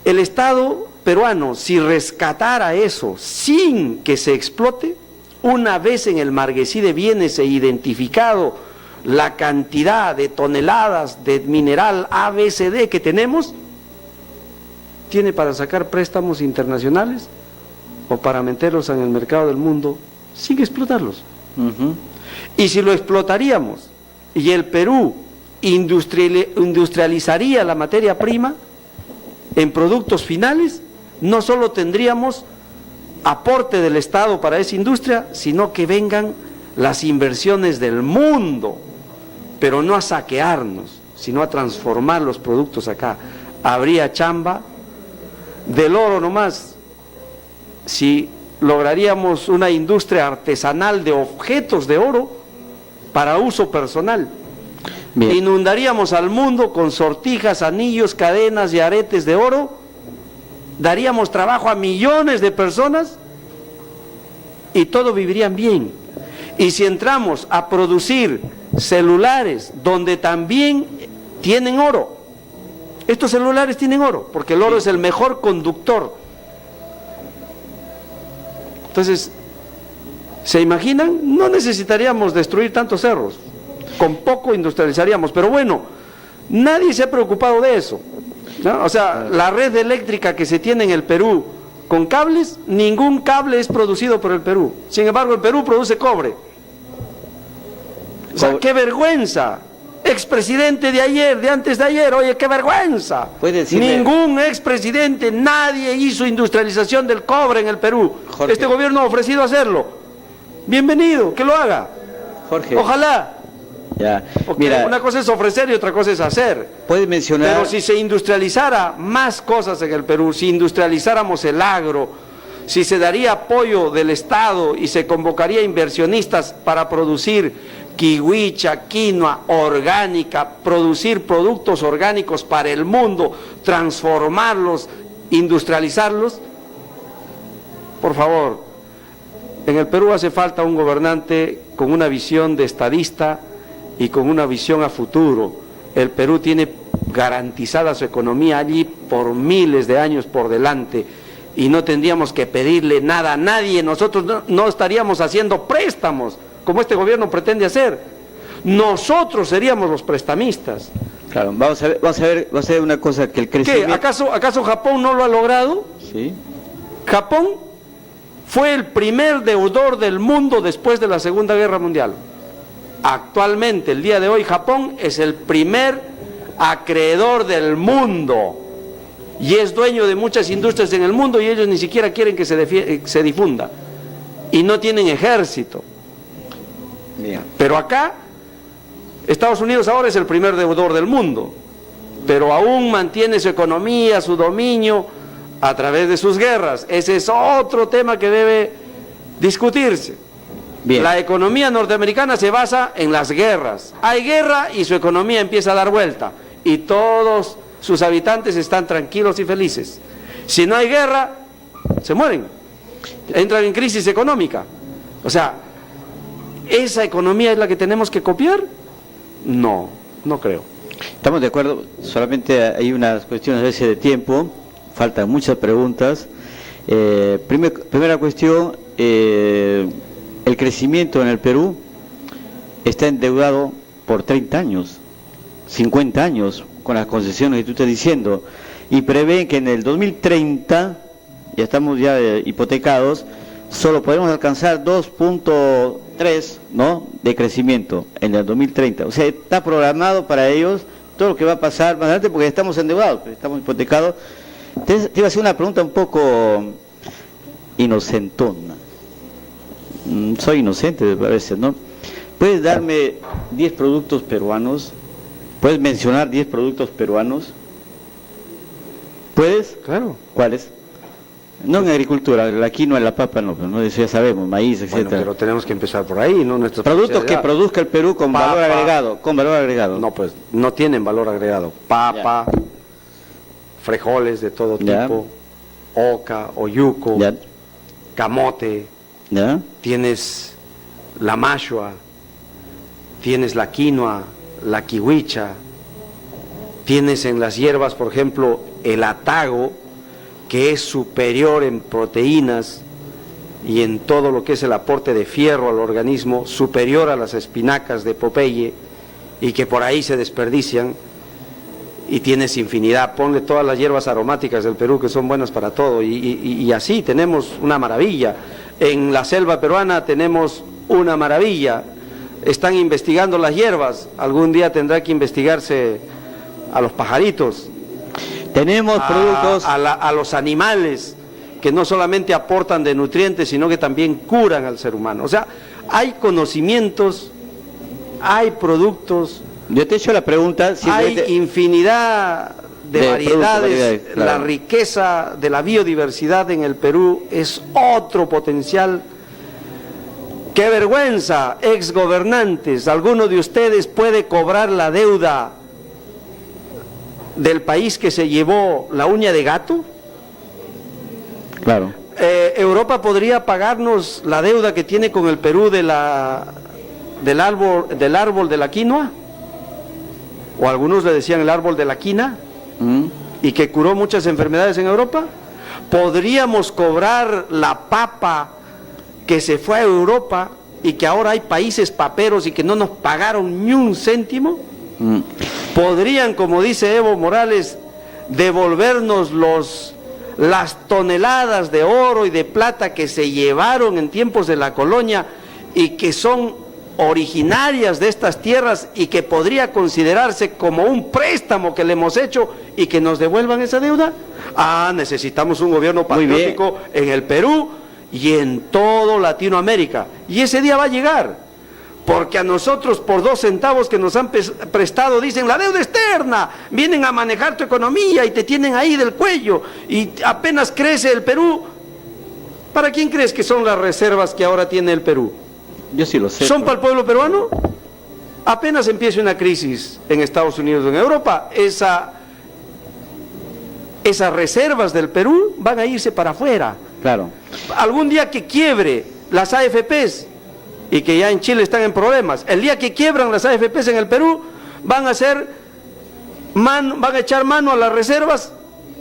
El Estado peruano, si rescatara eso sin que se explote, una vez en el Marquesí de Bienes e identificado la cantidad de toneladas de mineral ABCD que tenemos, tiene para sacar préstamos internacionales o para meterlos en el mercado del mundo sin explotarlos. Y si lo explotaríamos y el Perú industrializaría la materia prima en productos finales, no solo tendríamos aporte del Estado para esa industria, sino que vengan las inversiones del mundo, pero no a saquearnos, sino a transformar los productos acá. Habría chamba del oro nomás. Si lograríamos una industria artesanal de objetos de oro para uso personal, bien, inundaríamos al mundo con sortijas, anillos, cadenas y aretes de oro, daríamos trabajo a millones de personas y todos vivirían bien. Y si entramos a producir celulares donde también tienen oro, estos celulares tienen oro, porque el oro es el mejor conductor. Entonces, ¿se imaginan? No necesitaríamos destruir tantos cerros, con poco industrializaríamos, pero bueno, nadie se ha preocupado de eso, ¿no? O sea, la red eléctrica que se tiene en el Perú con cables, ningún cable es producido por el Perú. Sin embargo, el Perú produce cobre. O sea, ¡qué vergüenza! Expresidente de ayer, de antes de ayer, oye, qué vergüenza. Ningún expresidente, nadie hizo industrialización del cobre en el Perú. Jorge. Este gobierno ha ofrecido hacerlo. Bienvenido, que lo haga.
Jorge.
Ojalá.
Ya.
Porque
mira,
una cosa es ofrecer y otra cosa es hacer.
Puedes mencionar.
Pero si se industrializara más cosas en el Perú, si industrializáramos el agro, si se daría apoyo del Estado y se convocaría inversionistas para producir kiwicha, quinoa orgánica, producir productos orgánicos para el mundo, transformarlos, industrializarlos, por favor, en el Perú hace falta un gobernante con una visión de estadista y con una visión a futuro. El Perú tiene garantizada su economía allí por miles de años por delante y no tendríamos que pedirle nada a nadie. Nosotros no estaríamos haciendo préstamos como este gobierno pretende hacer. Nosotros seríamos los prestamistas.
Claro, vamos a ver una cosa, que el crecimiento...
¿Qué? ¿Acaso Japón no lo ha logrado?
Sí.
Japón fue el primer deudor del mundo después de la Segunda Guerra Mundial. Actualmente, el día de hoy, Japón es el primer acreedor del mundo y es dueño de muchas industrias en el mundo y ellos ni siquiera quieren que se difunda y no tienen ejército.
Bien.
Pero acá, Estados Unidos ahora es el primer deudor del mundo, pero aún mantiene su economía, su dominio a través de sus guerras. Ese es otro tema que debe discutirse. Bien. La economía norteamericana se basa en las guerras. Hay guerra y su economía empieza a dar vuelta y todos sus habitantes están tranquilos y felices. Si no hay guerra, se mueren, entran en crisis económica. O sea, ¿esa economía es la que tenemos que copiar? No, no creo.
Estamos de acuerdo, solamente hay unas cuestiones a veces de tiempo, faltan muchas preguntas. Primera cuestión, el crecimiento en el Perú está endeudado por 30 años, 50 años, con las concesiones que tú estás diciendo, y prevén que en el 2030, ya estamos ya hipotecados, solo podemos alcanzar 2.3, ¿no?, de crecimiento en el 2030. O sea, está programado para ellos todo lo que va a pasar más adelante porque estamos endeudados, estamos hipotecados. Entonces, te iba a hacer una pregunta un poco inocentona. Soy inocente a veces, ¿no? ¿Puedes darme 10 productos peruanos? ¿Puedes mencionar 10 productos peruanos? ¿Puedes?
Claro.
¿Cuáles? No en agricultura, la quinoa, la papa, no, eso ya sabemos, maíz, etcétera.
Bueno, pero tenemos que empezar por ahí, ¿no? Nuestros
productos que produzca el Perú con
papa,
valor agregado,
No, pues no tienen valor agregado. Papa, ya. Frijoles de todo tipo, oca, oyuco, ya. Camote, ya. Tienes la mashua, tienes la quinoa, la kiwicha, tienes en las hierbas, por ejemplo, el atago, que es superior en proteínas y en todo lo que es el aporte de fierro al organismo, superior a las espinacas de Popeye, y que por ahí se desperdician, y tienes infinidad. Ponle todas las hierbas aromáticas del Perú que son buenas para todo, y así tenemos una maravilla. En la selva peruana tenemos una maravilla. Están investigando las hierbas, algún día tendrá que investigarse a los pajaritos,
tenemos productos
a los animales, que no solamente aportan de nutrientes, sino que también curan al ser humano. O sea, hay conocimientos, hay productos,
yo te he hecho la pregunta,
hay infinidad de variedades,
claro.
La riqueza de la biodiversidad en el Perú es otro potencial. ¡Qué vergüenza, exgobernantes! ¿Alguno de ustedes puede cobrar la deuda del país que se llevó la uña de gato?
Claro.
Europa podría pagarnos la deuda que tiene con el Perú del árbol de la quinoa, o algunos le decían el árbol de la quina, y que curó muchas enfermedades en Europa. Podríamos cobrar la papa que se fue a Europa y que ahora hay países paperos y que no nos pagaron ni un céntimo. Podrían, como dice Evo Morales, devolvernos las toneladas de oro y de plata que se llevaron en tiempos de la colonia y que son originarias de estas tierras y que podría considerarse como un préstamo que le hemos hecho, y que nos devuelvan esa deuda. Necesitamos un gobierno patriótico en el Perú y en todo Latinoamérica, y ese día va a llegar, porque a nosotros por 2 centavos que nos han prestado dicen la deuda externa, vienen a manejar tu economía y te tienen ahí del cuello, y apenas crece el Perú. ¿Para quién crees que son las reservas que ahora tiene el Perú?
Yo sí lo sé.
¿Son para el pueblo peruano? Apenas empiece una crisis en Estados Unidos o en Europa, esas reservas del Perú van a irse para afuera.
Claro.
Algún día que quiebre las AFPs, y que ya en Chile están en problemas, el día que quiebran las AFPs en el Perú, van a echar mano a las reservas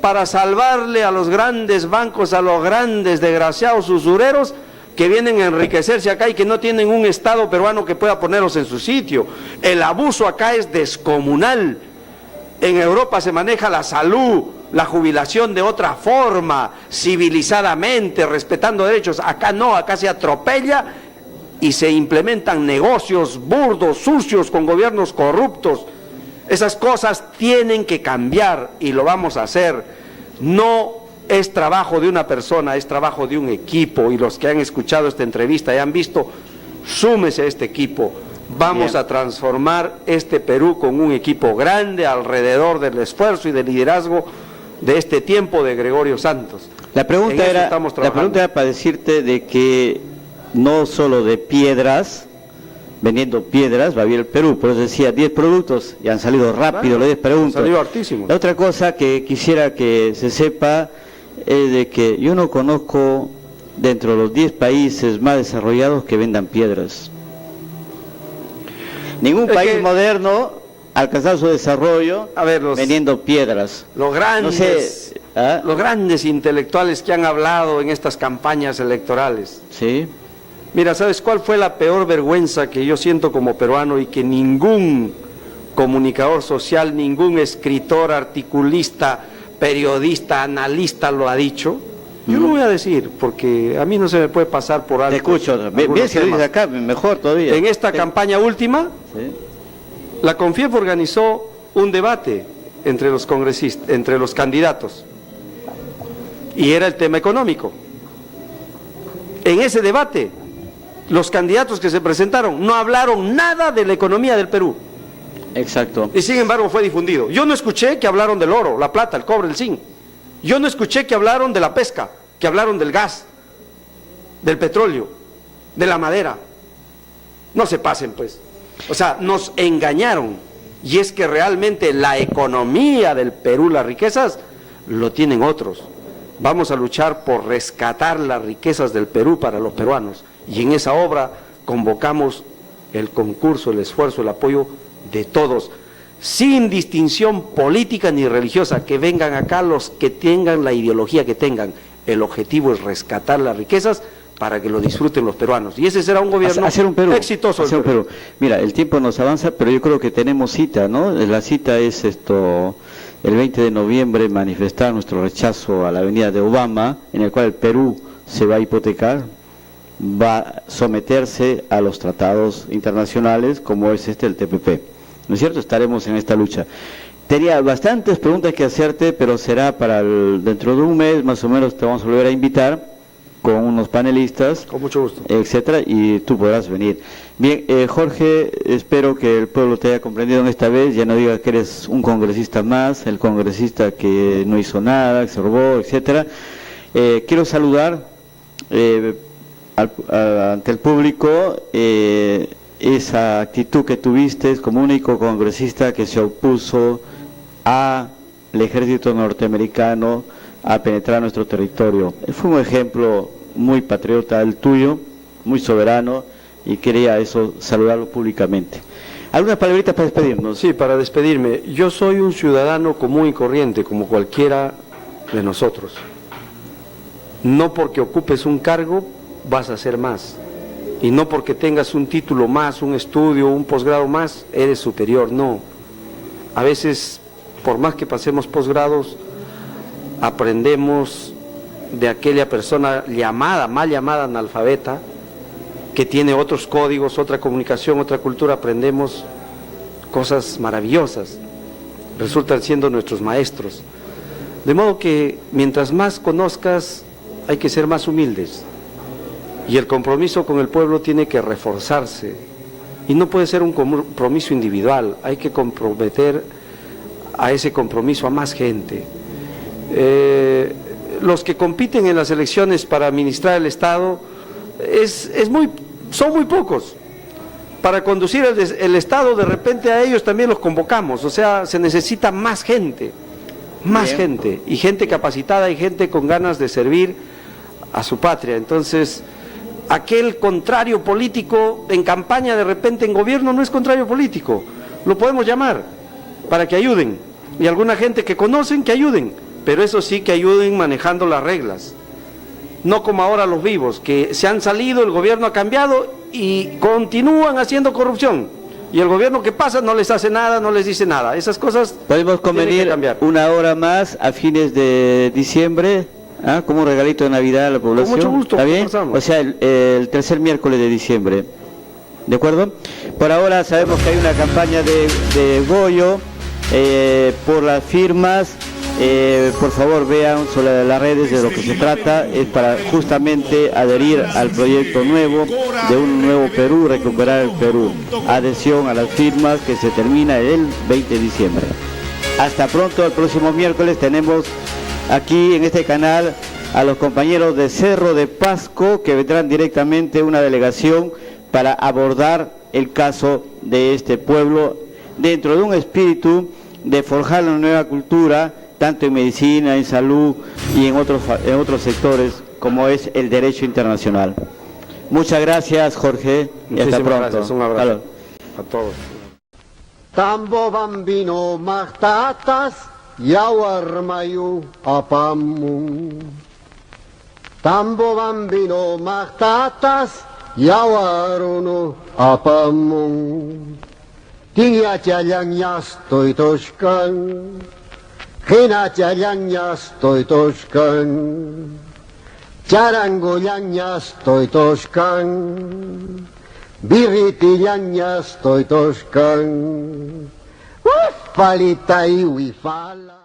para salvarle a los grandes bancos, a los grandes desgraciados usureros que vienen a enriquecerse acá y que no tienen un Estado peruano que pueda ponerlos en su sitio. El abuso acá es descomunal. En Europa se maneja la salud, la jubilación de otra forma, civilizadamente, respetando derechos. Acá no, acá se atropella y se implementan negocios burdos, sucios, con gobiernos corruptos. Esas cosas tienen que cambiar y lo vamos a hacer. No es trabajo de una persona, es trabajo de un equipo, y los que han escuchado esta entrevista y han visto, súmese a este equipo. Vamos a transformar este Perú con un equipo grande alrededor del esfuerzo y del liderazgo de este tiempo de Gregorio Santos.
La pregunta era para decirte de que no solo de piedras, vendiendo piedras va a el Perú, por eso decía 10 productos y han salido rápido los 10 preguntas.
Han salido hartísimos.
La otra cosa que quisiera que se sepa es de que yo no conozco dentro de los 10 países más desarrollados que vendan piedras. Ningún país moderno ha alcanzado su desarrollo vendiendo piedras.
Los grandes, los grandes intelectuales que han hablado en estas campañas electorales.
Sí.
Mira, ¿sabes cuál fue la peor vergüenza que yo siento como peruano y que ningún comunicador social, ningún escritor, articulista, periodista, analista lo ha dicho? Yo lo voy a decir, porque a mí no se me puede pasar por alto.
Te escucho, bien si lo dices acá, mejor todavía.
En esta campaña última, la CONFIEP organizó un debate entre los congresistas, entre los candidatos, y era el tema económico. En ese debate, los candidatos que se presentaron no hablaron nada de la economía del Perú.
Exacto.
Y sin embargo fue difundido. Yo no escuché que hablaron del oro, la plata, el cobre, el zinc. Yo no escuché que hablaron de la pesca, que hablaron del gas, del petróleo, de la madera. No se pasen, pues. O sea, nos engañaron. Y es que realmente la economía del Perú, las riquezas, lo tienen otros. Vamos a luchar por rescatar las riquezas del Perú para los peruanos. Y en esa obra convocamos el concurso, el esfuerzo, el apoyo de todos. sin distinción política ni religiosa, que vengan acá los que tengan la ideología que tengan. El objetivo es rescatar las riquezas para que lo disfruten los peruanos. Y ese será un gobierno exitoso.
Hacer un Perú. Mira, el tiempo nos avanza, pero yo creo que tenemos cita, ¿no? La cita es el 20 de noviembre, manifestar nuestro rechazo a la venida de Obama, en el cual el Perú se va a hipotecar, va a someterse a los tratados internacionales, como es el TPP. ¿No es cierto? Estaremos en esta lucha. Tenía bastantes preguntas que hacerte, pero será para dentro de un mes, más o menos, te vamos a volver a invitar con unos panelistas,
con mucho gusto,
etcétera, y tú podrás venir. Bien, Jorge, espero que el pueblo te haya comprendido en esta vez, ya no diga que eres un congresista más, el congresista que no hizo nada, que se robó, etcétera. Quiero saludar ante el público esa actitud que tuviste como único congresista que se opuso al ejército norteamericano a penetrar nuestro territorio. Fue un ejemplo muy patriota el tuyo, muy soberano, y quería eso saludarlo públicamente. ¿Algunas palabritas para despedirnos?
Sí, para despedirme. Yo soy un ciudadano común y corriente, como cualquiera de nosotros. No porque ocupes un cargo vas a ser más, y no porque tengas un título más, un estudio, un posgrado más, eres superior, no. A veces, por más que pasemos posgrados, aprendemos de aquella persona mal llamada analfabeta, que tiene otros códigos, otra comunicación, otra cultura, aprendemos cosas maravillosas, resultan siendo nuestros maestros. De modo que mientras más conozcas, hay que ser más humildes, y el compromiso con el pueblo tiene que reforzarse, y no puede ser un compromiso individual, hay que comprometer a ese compromiso a más gente. Los que compiten en las elecciones para administrar el Estado son muy pocos. Para conducir el Estado, de repente a ellos también los convocamos, o sea, se necesita más gente, y gente capacitada, y gente con ganas de servir a su patria. Entonces, aquel contrario político en campaña, de repente en gobierno, no es contrario político, lo podemos llamar para que ayuden, y alguna gente que conocen que ayuden, pero eso sí, que ayuden manejando las reglas, no como ahora los vivos, que se han salido, el gobierno ha cambiado y continúan haciendo corrupción, y el gobierno que pasa no les hace nada, no les dice nada. Esas cosas
podemos convenir una hora más a fines de diciembre, como un regalito de Navidad a la población.
Con mucho gusto.
¿Está bien? O sea, el tercer miércoles de diciembre, ¿de acuerdo? Por ahora sabemos que hay una campaña de Goyo por las firmas. Por favor, vean sobre las redes de lo que se trata. Es para justamente adherir al proyecto nuevo de un nuevo Perú, recuperar el Perú. Adhesión a las firmas que se termina el 20 de diciembre. Hasta pronto, el próximo miércoles tenemos aquí en este canal a los compañeros de Cerro de Pasco, que vendrán directamente una delegación para abordar el caso de este pueblo dentro de un espíritu de forjar una nueva cultura, tanto en medicina, en salud y en otros sectores, como es el derecho internacional. Muchas gracias, Jorge, y hasta pronto.
Gracias, un abrazo a todos.
Tambo bambino magtatas, yawarmayu apamu. Tambo bambino magtatas, yawaruno apamu. Tinya chalang yastoy toshkan. Hina stoy toshkan, charangoyanya stoy toshkan, biritiñanya stoy toshkan, palita y wifala.